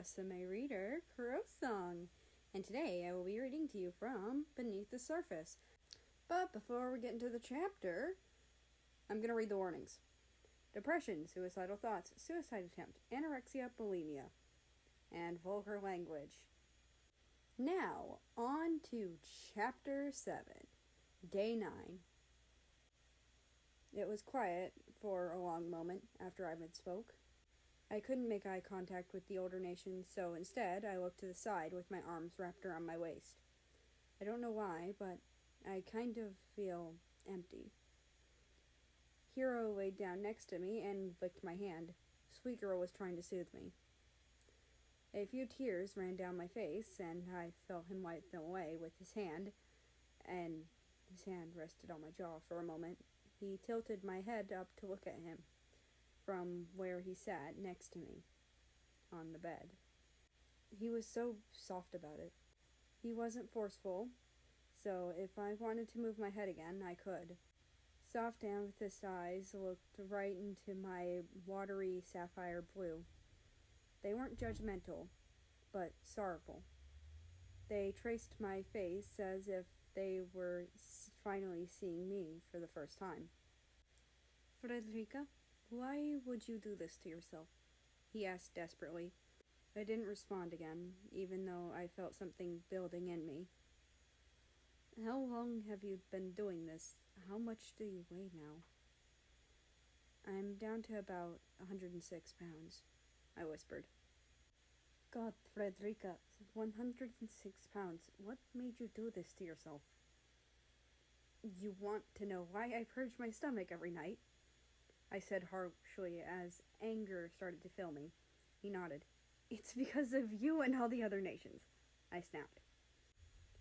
Rusame reader, Rusame, and today I will be reading to you from Beneath the Surface. But before we get into the chapter, I'm going to read the warnings. Depression, suicidal thoughts, suicide attempt, anorexia, bulimia, and vulgar language. Now, on to Chapter 7, Day 9. It was quiet for a long moment after Ivan spoke. I couldn't make eye contact with the older nation, so instead I looked to the side with my arms wrapped around my waist. I don't know why, but I kind of feel empty. Hero laid down next to me and licked my hand. Sweet Girl was trying to soothe me. A few tears ran down my face, and I felt him wipe them away with his hand, and his hand rested on my jaw for a moment. He tilted my head up to look at him from where he sat next to me on the bed. He was so soft about it. He wasn't forceful, so if I wanted to move my head again, I could. Soft amethyst eyes looked right into my watery sapphire blue. They weren't judgmental, but sorrowful. They traced my face as if they were finally seeing me for the first time. Frederica, why would you do this to yourself? He asked desperately. I didn't respond again, even though I felt something building in me. How long have you been doing this? How much do you weigh now? I'm down to about 106 pounds, I whispered. God, Frederica, 106 pounds. What made you do this to yourself? You want to know why I purge my stomach every night? I said harshly as anger started to fill me. He nodded. It's because of you and all the other nations, I snapped.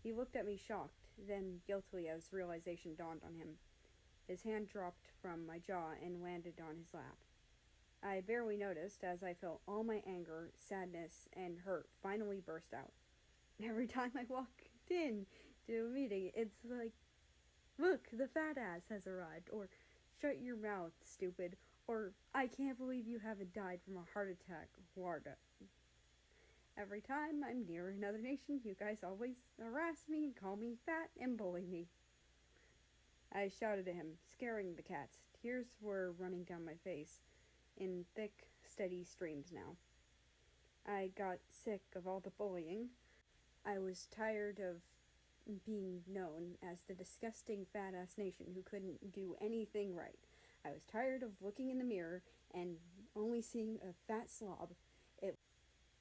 He looked at me shocked, then guiltily as realization dawned on him. His hand dropped from my jaw and landed on his lap. I barely noticed as I felt all my anger, sadness, and hurt finally burst out. Every time I walked in to a meeting, it's like, look, the fat ass has arrived, or shut your mouth, stupid, or I can't believe you haven't died from a heart attack, Warda. Every time I'm near another nation, you guys always harass me and call me fat and bully me. I shouted at him, scaring the cats. Tears were running down my face, in thick, steady streams now. I got sick of all the bullying. I was tired of being known as the disgusting fat-ass nation who couldn't do anything right. I was tired of looking in the mirror and only seeing a fat slob.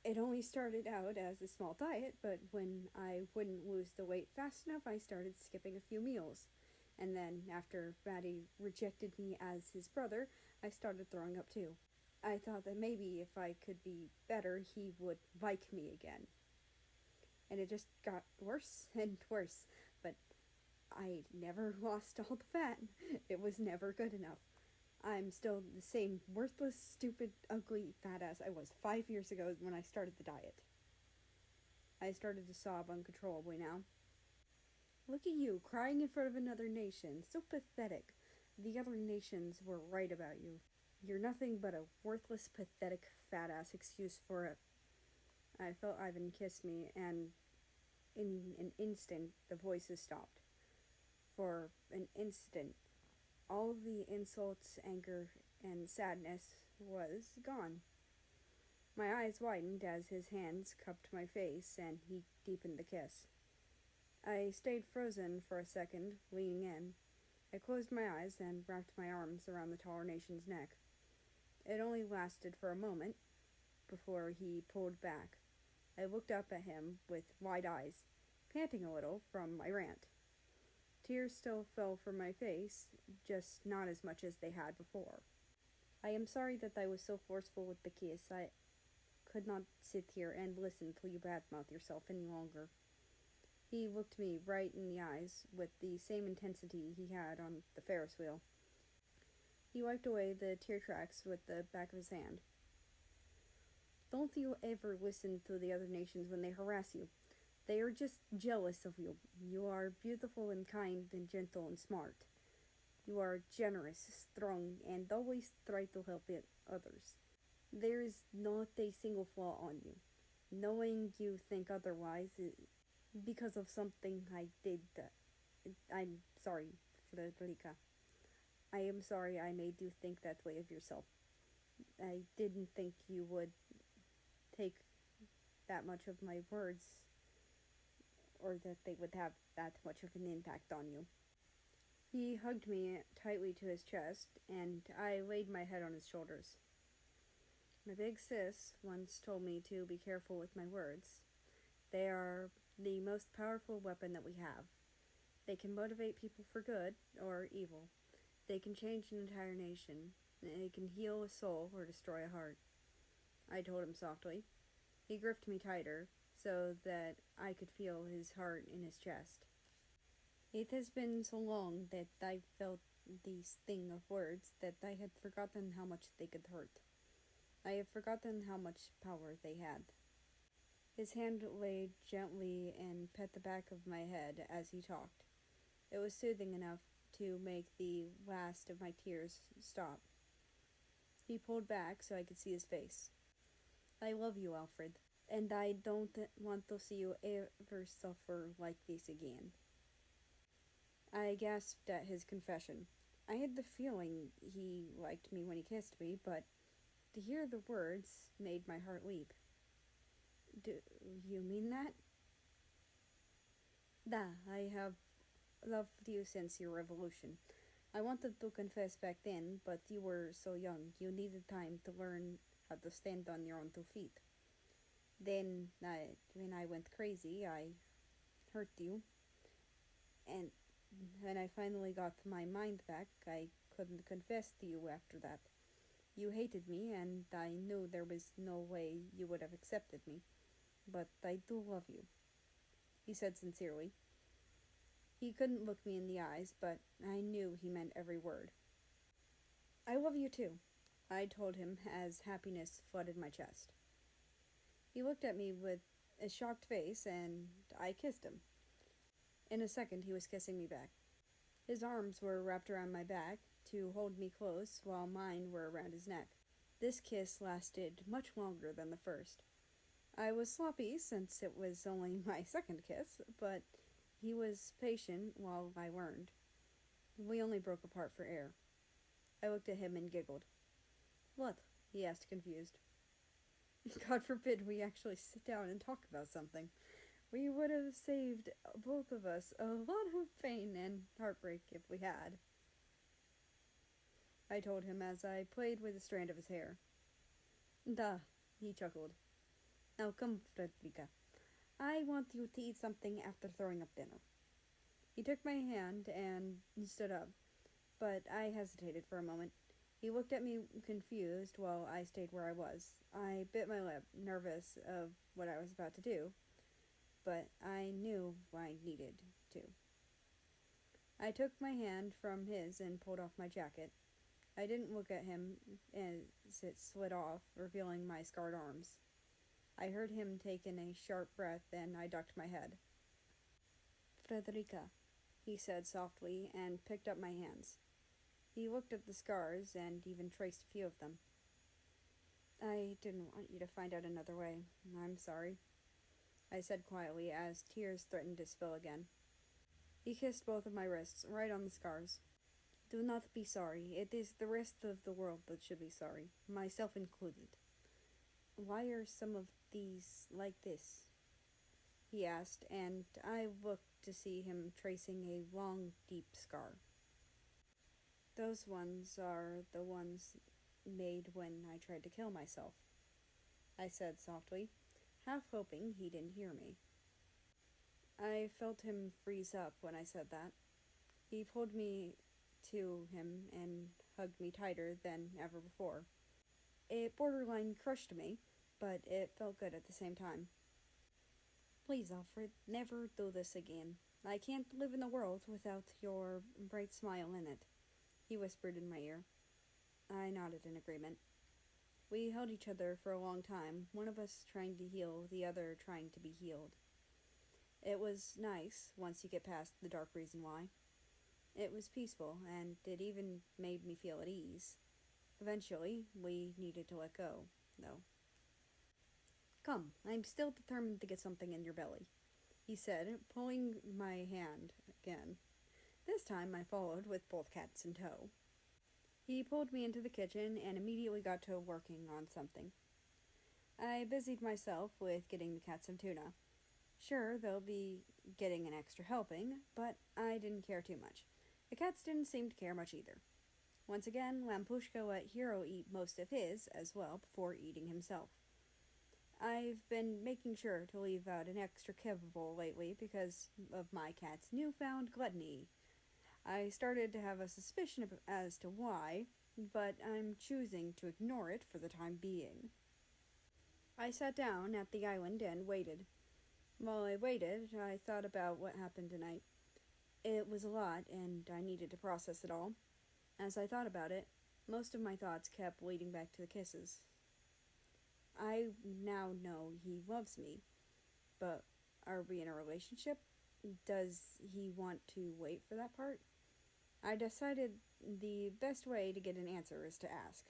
It only started out as a small diet, but when I wouldn't lose the weight fast enough, I started skipping a few meals. And then, after Maddie rejected me as his brother, I started throwing up too. I thought that maybe if I could be better, he would like me again. And it just got worse and worse, but I never lost all the fat. It was never good enough. I'm still the same worthless, stupid, ugly fat ass I was 5 years ago when I started the diet. I started to sob uncontrollably now. Look at you, crying in front of another nation. So pathetic. The other nations were right about you. You're nothing but a worthless, pathetic, fat-ass excuse for it. I felt Ivan kiss me, and in an instant, the voices stopped. For an instant, all the insults, anger, and sadness was gone. My eyes widened as his hands cupped my face, and he deepened the kiss. I stayed frozen for a second, leaning in. I closed my eyes and wrapped my arms around the taller nation's neck. It only lasted for a moment before he pulled back. I looked up at him with wide eyes, panting a little from my rant. Tears still fell from my face, just not as much as they had before. I am sorry that I was so forceful with the kiss. I could not sit here and listen till you badmouth yourself any longer. He looked me right in the eyes with the same intensity he had on the Ferris wheel. He wiped away the tear tracks with the back of his hand. Don't you ever listen to the other nations when they harass you. They are just jealous of you. You are beautiful and kind and gentle and smart. You are generous, strong, and always try to help others. There is not a single flaw on you. Knowing you think otherwise because of something I did. I'm sorry, Frederica. I am sorry I made you think that way of yourself. I didn't think you would take that much of my words or that they would have that much of an impact on you. He hugged me tightly to his chest, and I laid my head on his shoulders. My big sis once told me to be careful with my words. They are the most powerful weapon that we have. They can motivate people for good or evil. They can change an entire nation. They can heal a soul or destroy a heart. I told him softly. He gripped me tighter so that I could feel his heart in his chest. It has been so long that I felt the sting of words that I had forgotten how much they could hurt. I had forgotten how much power they had. His hand lay gently and pet the back of my head as he talked. It was soothing enough to make the last of my tears stop. He pulled back so I could see his face. I love you, Alfred, and I don't want to see you ever suffer like this again. I gasped at his confession. I had the feeling he liked me when he kissed me, but to hear the words made my heart leap. Do you mean that? Da, I have loved you since your revolution. I wanted to confess back then, but you were so young. You needed time to learn how to stand on your own two feet. Then, when I went crazy, I hurt you. And when I finally got my mind back, I couldn't confess to you after that. You hated me, and I knew there was no way you would have accepted me. But I do love you, he said sincerely. He couldn't look me in the eyes, but I knew he meant every word. I love you too, I told him as happiness flooded my chest. He looked at me with a shocked face, and I kissed him. In a second, he was kissing me back. His arms were wrapped around my back to hold me close while mine were around his neck. This kiss lasted much longer than the first. I was sloppy since it was only my second kiss, but he was patient while I learned. We only broke apart for air. I looked at him and giggled. What? He asked, confused. God forbid we actually sit down and talk about something. We would have saved both of us a lot of pain and heartbreak if we had, I told him as I played with a strand of his hair. Da, he chuckled. Now come, Frederica. I want you to eat something after throwing up dinner. He took my hand and stood up, but I hesitated for a moment. He looked at me confused while I stayed where I was. I bit my lip, nervous of what I was about to do, but I knew I needed to. I took my hand from his and pulled off my jacket. I didn't look at him as it slid off, revealing my scarred arms. I heard him take in a sharp breath, and I ducked my head. Frederica, he said softly, and picked up my hands. He looked at the scars and even traced a few of them. I didn't want you to find out another way. I'm sorry, I said quietly as tears threatened to spill again. He kissed both of my wrists, right on the scars. Do not be sorry. It is the rest of the world that should be sorry, myself included. Why are some of these like this? He asked, and I looked to see him tracing a long, deep scar. Those ones are the ones made when I tried to kill myself, I said softly, half hoping he didn't hear me. I felt him freeze up when I said that. He pulled me to him and hugged me tighter than ever before. It borderline crushed me, but it felt good at the same time. Please, Alfred, never do this again. I can't live in a world without your bright smile in it, he whispered in my ear. I nodded in agreement. We held each other for a long time, one of us trying to heal, the other trying to be healed. It was nice, once you get past the dark reason why. It was peaceful, and it even made me feel at ease. Eventually, we needed to let go, though. Come, I'm still determined to get something in your belly, he said, pulling my hand again. This time I followed with both cats in tow. He pulled me into the kitchen and immediately got to working on something. I busied myself with getting the cats some tuna. Sure, they'll be getting an extra helping, but I didn't care too much. The cats didn't seem to care much either. Once again, Lampushka let Hero eat most of his as well before eating himself. I've been making sure to leave out an extra kibble lately because of my cat's newfound gluttony. I started to have a suspicion as to why, but I'm choosing to ignore it for the time being. I sat down at the island and waited. While I waited, I thought about what happened tonight. It was a lot, and I needed to process it all. As I thought about it, most of my thoughts kept leading back to the kisses. I now know he loves me, but are we in a relationship? Does he want to wait for that part? I decided the best way to get an answer is to ask.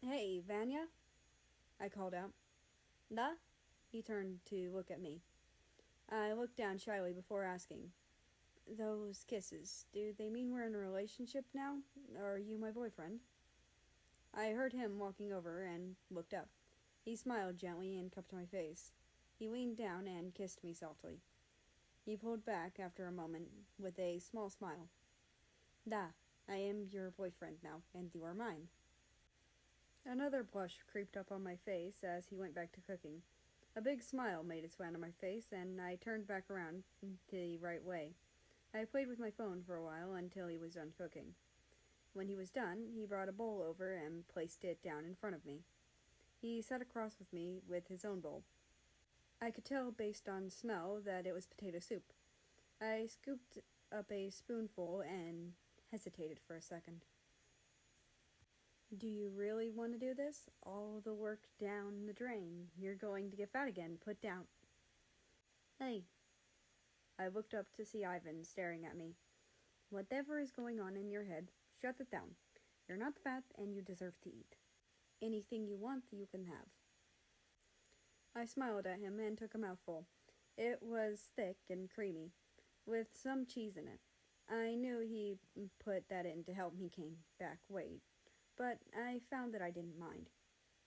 Hey, Vanya? I called out. Da? He turned to look at me. I looked down shyly before asking. Those kisses, do they mean we're in a relationship now? Are you my boyfriend? I heard him walking over and looked up. He smiled gently and cupped my face. He leaned down and kissed me softly. He pulled back after a moment with a small smile. Da, I am your boyfriend now, and you are mine. Another blush creeped up on my face as he went back to cooking. A big smile made its way on my face, and I turned back around the right way. I played with my phone for a while until he was done cooking. When he was done, he brought a bowl over and placed it down in front of me. He sat across with me with his own bowl. I could tell based on smell that it was potato soup. I scooped up a spoonful and hesitated for a second. Do you really want to do this? All the work down the drain. You're going to get fat again. Put down. Hey. I looked up to see Ivan staring at me. Whatever is going on in your head, shut it down. You're not fat and you deserve to eat. Anything you want, you can have. I smiled at him and took a mouthful. It was thick and creamy, with some cheese in it. I knew he put that in to help me gain back weight, but I found that I didn't mind.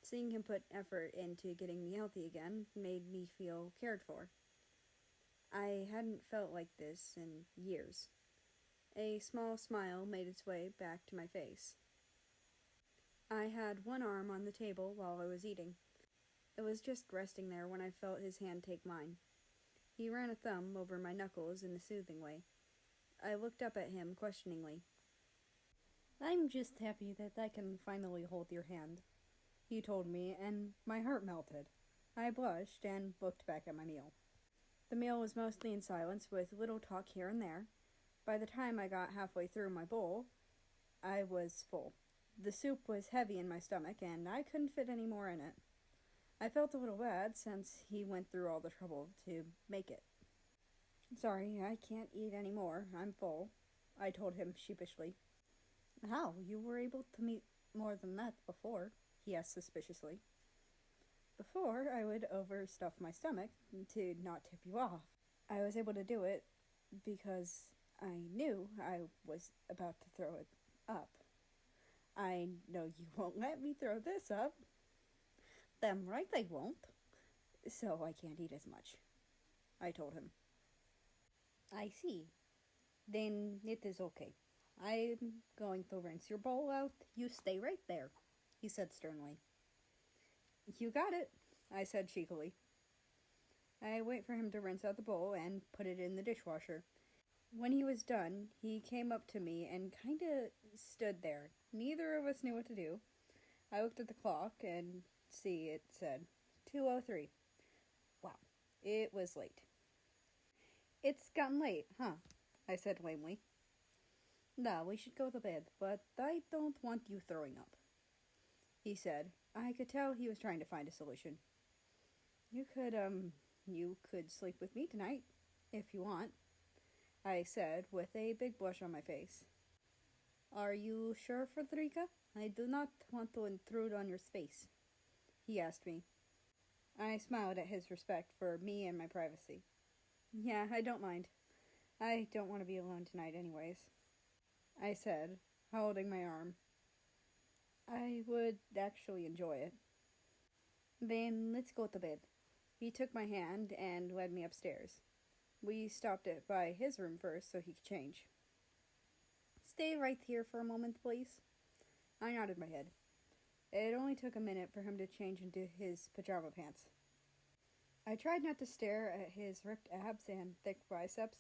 Seeing him put effort into getting me healthy again made me feel cared for. I hadn't felt like this in years. A small smile made its way back to my face. I had one arm on the table while I was eating. It was just resting there when I felt his hand take mine. He ran a thumb over my knuckles in a soothing way. I looked up at him questioningly. I'm just happy that I can finally hold your hand, he told me, and my heart melted. I blushed and looked back at my meal. The meal was mostly in silence, with little talk here and there. By the time I got halfway through my bowl, I was full. The soup was heavy in my stomach, and I couldn't fit any more in it. I felt a little bad since he went through all the trouble to make it. Sorry, I can't eat any more. I'm full, I told him sheepishly. How? You were able to eat more than that before, he asked suspiciously. Before, I would overstuff my stomach to not tip you off. I was able to do it because I knew I was about to throw it up. I know you won't let me throw this up. Damn right I won't. So I can't eat as much, I told him. I see. Then it is okay. I'm going to rinse your bowl out. You stay right there, he said sternly. You got it, I said cheekily. I wait for him to rinse out the bowl and put it in the dishwasher. When he was done, he came up to me and kinda stood there. Neither of us knew what to do. I looked at the clock and it said 2:03. Wow, it was late. It's gotten late, huh? I said lamely. No, we should go to bed, but I don't want you throwing up, he said. I could tell he was trying to find a solution. You could sleep with me tonight, if you want, I said with a big blush on my face. Are you sure, Frederica? I do not want to intrude on your space, he asked me. I smiled at his respect for me and my privacy. Yeah, I don't mind. I don't want to be alone tonight anyways, I said, holding my arm. I would actually enjoy it. Then let's go to bed. He took my hand and led me upstairs. We stopped by his room first so he could change. Stay right here for a moment, please. I nodded my head. It only took a minute for him to change into his pajama pants. I tried not to stare at his ripped abs and thick biceps,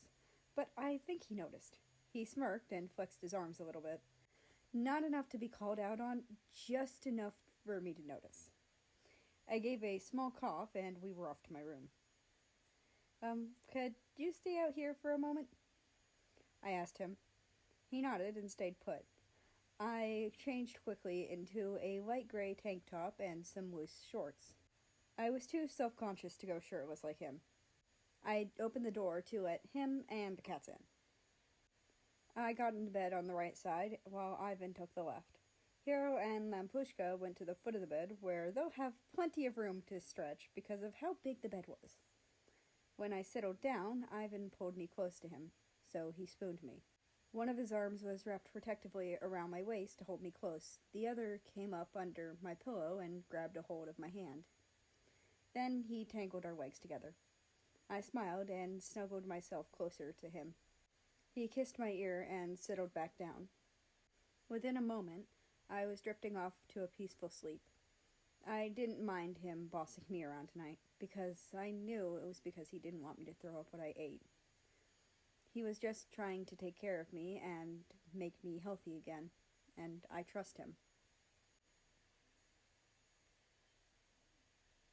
but I think he noticed. He smirked and flexed his arms a little bit. Not enough to be called out on, just enough for me to notice. I gave a small cough and we were off to my room. Could you stay out here for a moment? I asked him. He nodded and stayed put. I changed quickly into a light gray tank top and some loose shorts. I was too self-conscious to go shirtless like him. I opened the door to let him and the cats in. I got into bed on the right side, while Ivan took the left. Hero and Lampushka went to the foot of the bed, where they'll have plenty of room to stretch because of how big the bed was. When I settled down, Ivan pulled me close to him, so he spooned me. One of his arms was wrapped protectively around my waist to hold me close. The other came up under my pillow and grabbed a hold of my hand. Then he tangled our legs together. I smiled and snuggled myself closer to him. He kissed my ear and settled back down. Within a moment, I was drifting off to a peaceful sleep. I didn't mind him bossing me around tonight, because I knew it was because he didn't want me to throw up what I ate. He was just trying to take care of me and make me healthy again, and I trust him.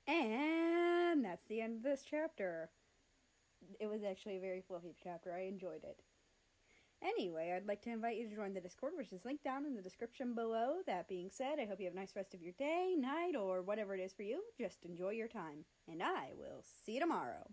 And that's the end of this chapter. It was actually a very fluffy chapter. I enjoyed it. Anyway, I'd like to invite you to join the Discord, which is linked down in the description below. That being said, I hope you have a nice rest of your day, night, or whatever it is for you. Just enjoy your time. And I will see you tomorrow.